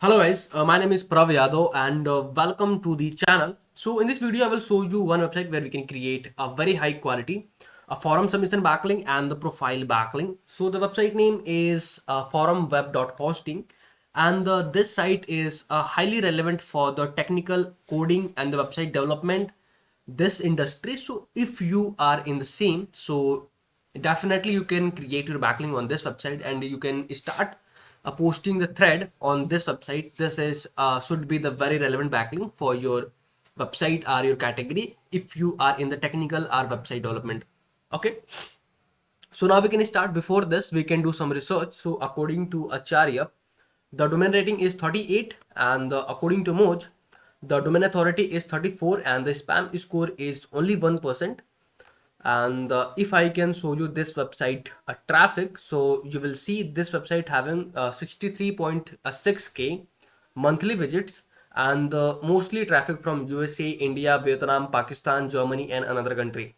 Hello guys, my name is Prav Yadav and welcome to the channel. So in this video I will show you one website where we can create a very high quality a forum submission backlink and the profile backlink. So the website name is forumweb.hosting and this site is highly relevant for the technical coding and the website development this industry. So if you are in the same, so definitely you can create your backlink on this website and you can start posting the thread on this website. This is should be the very relevant backlink for your website or your category if you are in the technical or website development. Okay, so now we can start. Before this we can do some research. So according to Acharya, the domain rating is 38 and according to Moj, the domain authority is 34 and the spam score is only 1%. And if I can show you this website traffic, so you will see this website having 63.6k monthly visits and mostly traffic from USA, India, Vietnam, Pakistan, Germany and another country.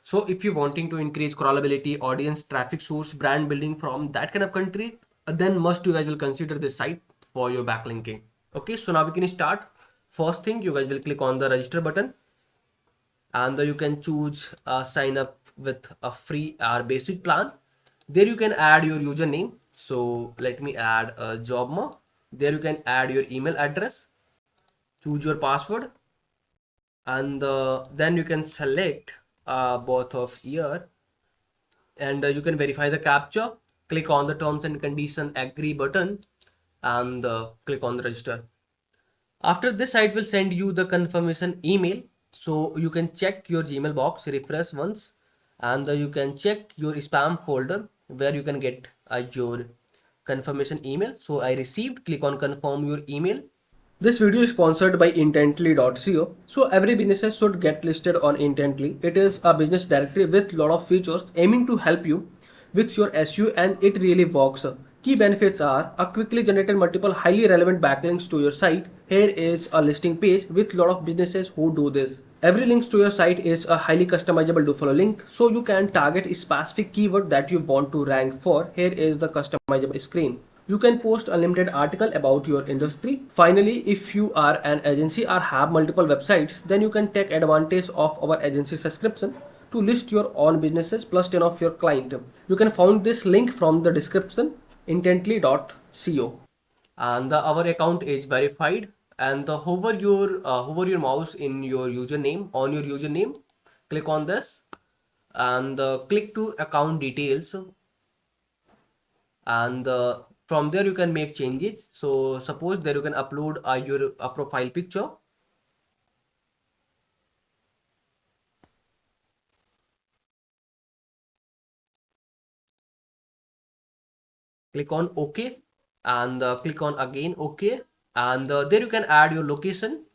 So if you're wanting to increase crawlability, audience, traffic source, brand building from that kind of country, then must you guys will consider this site for your backlinking. Okay, so now we can start. First thing, you guys will click on the register button and you can choose sign up with a free or basic plan. There you can add your username. So let me add a jobma. There you can add your email address, choose your password, and then you can select both of year and you can verify the captcha. Click on the terms and condition agree button and click on the register. After this, site will send you the confirmation email. So you can check your Gmail box, refresh once, and you can check your spam folder where you can get your confirmation email. So I received, click on confirm your email. This video is sponsored by intently.co. So every business should get listed on Intently. It is a business directory with lot of features aiming to help you with your SEO and it really works. Key benefits are a quickly generated multiple highly relevant backlinks to your site. Here is a listing page with lot of businesses who do this. Every link to your site is a highly customizable do follow link, so you can target a specific keyword that you want to rank for. Here is the customizable screen. You can post unlimited article about your industry. Finally, if you are an agency or have multiple websites, then you can take advantage of our agency subscription to list your own businesses plus 10 of your client. You can find this link from the description intently.co. And our account is verified and hover your mouse in your username on your username, click on this and click to account details and from there you can make changes. So suppose there you can upload your profile picture. Click on OK and click on again OK and there you can add your location.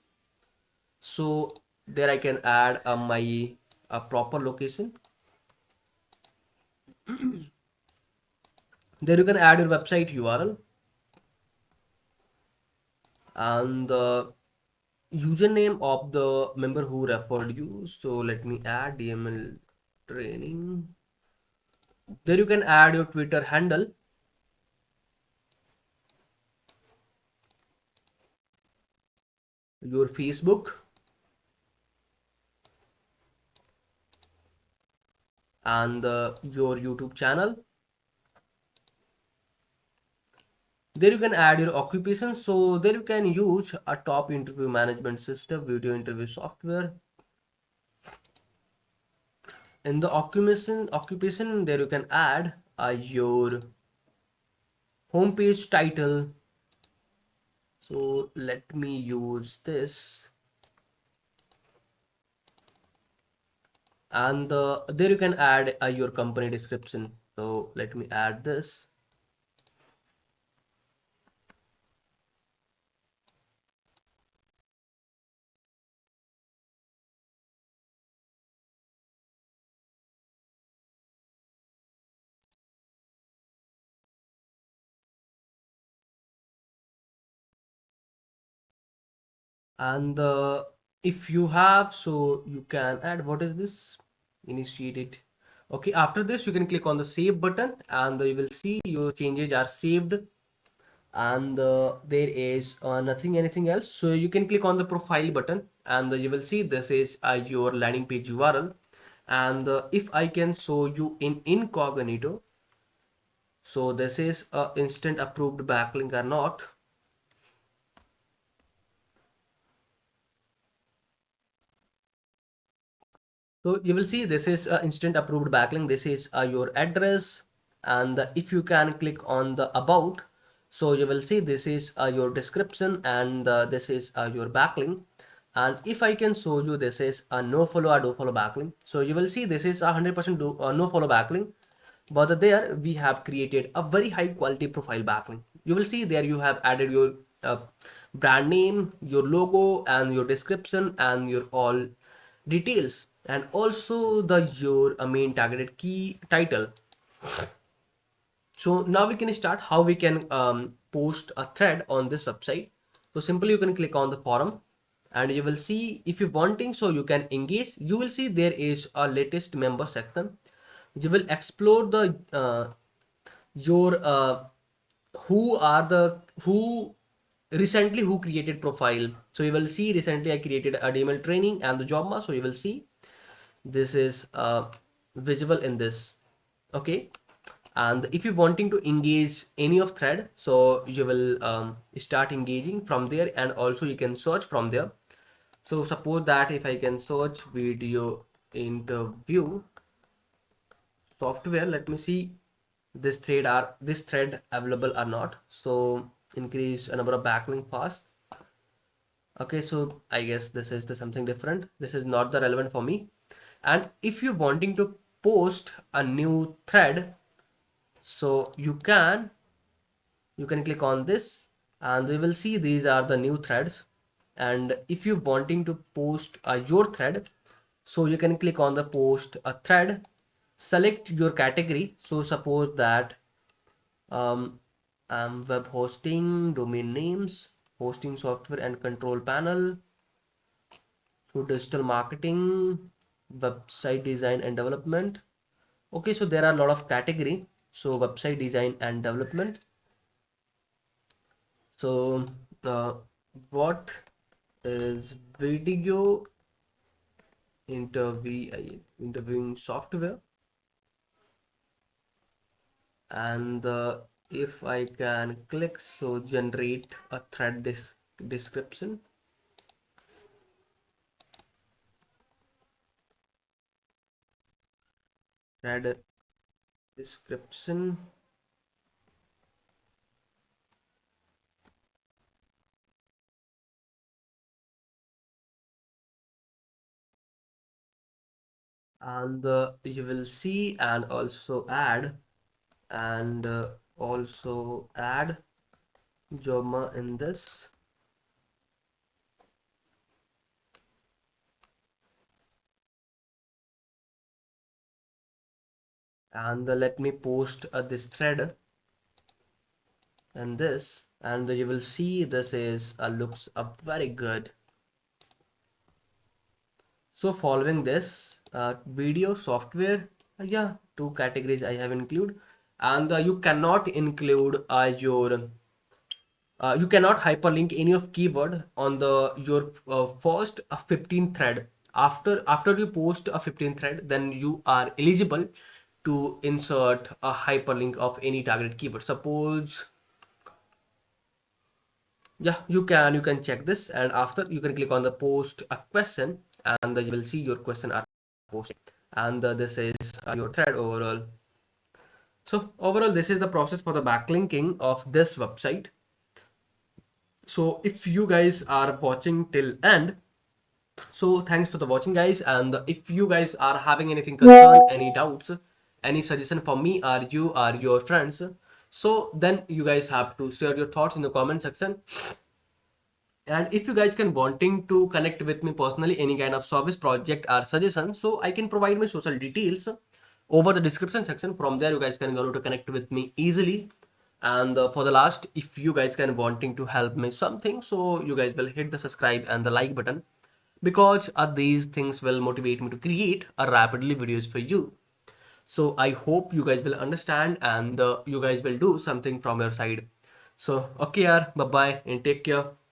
So there I can add my proper location. There you can add your website URL and the username of the member who referred you. So let me add DML training. There you can add your Twitter handle, your Facebook, and your YouTube channel. There you can add your occupation. So there you can use a top interview management system, video interview software. In the occupation there you can add your homepage title. So let me use this and there you can add your company description. So let me add this. And if you have, so you can add, what is this, initiate it. Okay, after this you can click on the save button and you will see your changes are saved and there is nothing anything else. So you can click on the profile button, and you will see this is your landing page URL. And if I can show you in incognito, so this is a instant approved backlink or not. So you will see this is instant approved backlink. This is your address, and if you can click on the about, so you will see this is your description, and this is your backlink. And if I can show you, this is a no follow or do follow backlink. So you will see this is 100% do no follow backlink, but there we have created a very high quality profile backlink. You will see there you have added your uh, brand name, your logo, and your description, and your all details, and also the your main targeted key title. So now we can start how we can post a thread on this website. So simply you can click on the forum, and you will see if you're wanting, so you can engage. You will see there is a latest member section. You will explore the your who recently who created profile. So you will see recently I created a demo training and the job ma. So you will see this is visible in this. Okay, and if you're wanting to engage any of thread, so you will start engaging from there, and also you can search from there. So suppose that if I can search video interview software, let me see this thread available or not. So increase a number of backlink fast. Okay, so I guess this is the something different. This is not the relevant for me. And if you're wanting to post a new thread, so you can click on this, and we will see these are the new threads. And if you're wanting to post your thread, so you can click on the post a thread, select your category. So suppose that um, web hosting, domain names, hosting software and control panel, so digital marketing, website design and development. Okay, so there are a lot of category. So website design and development. So uh, what is video interviewing software? And if I can click, so generate a thread description. Thread description. And you will see, and also add, and also add Joma in this. And let me post this thread and this, and you will see this is looks very good. So following this video software, yeah, two categories I have include. And you cannot include you cannot hyperlink any of keyword on the your first 15 thread. After you post a 15 thread, then you are eligible to insert a hyperlink of any targeted keyword. Suppose, yeah, you can check this, and after you can click on the post a question, and you will see your question are posted, and this is your thread overall. So overall, this is the process for the backlinking of this website. So if you guys are watching till end, so thanks for the watching, guys. And if you guys are having anything concern, any doubts, any suggestion for me or you or your friends, so then you guys have to share your thoughts in the comment section. And if you guys can wanting to connect with me personally, any kind of service project or suggestion, so I can provide my social details over the description section. From there you guys can go to connect with me easily. And for the last, if you guys can wanting to help me something, so you guys will hit the subscribe and the like button, because these things will motivate me to create a rapidly videos for you. So I hope you guys will understand, and you guys will do something from your side. So okay, yaar, bye bye and take care.